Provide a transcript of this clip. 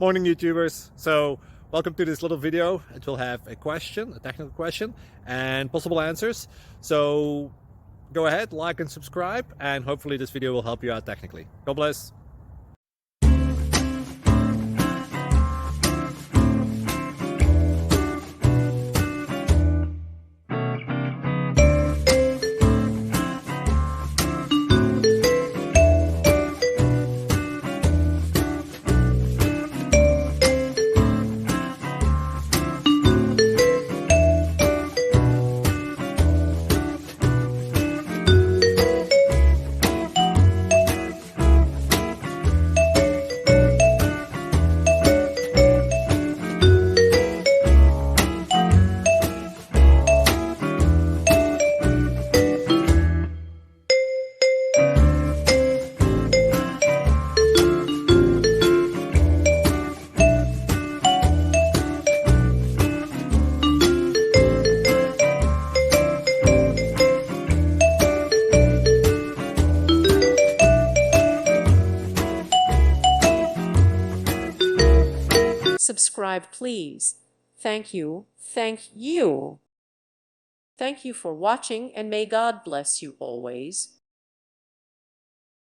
Morning, YouTubers. So welcome to this little video. It will have a question, a technical question, and possible answers. So go ahead, like and subscribe, and hopefully this video will help you out technically. God bless. Subscribe, please. Thank you. Thank you. Thank you for watching, and may God bless you always.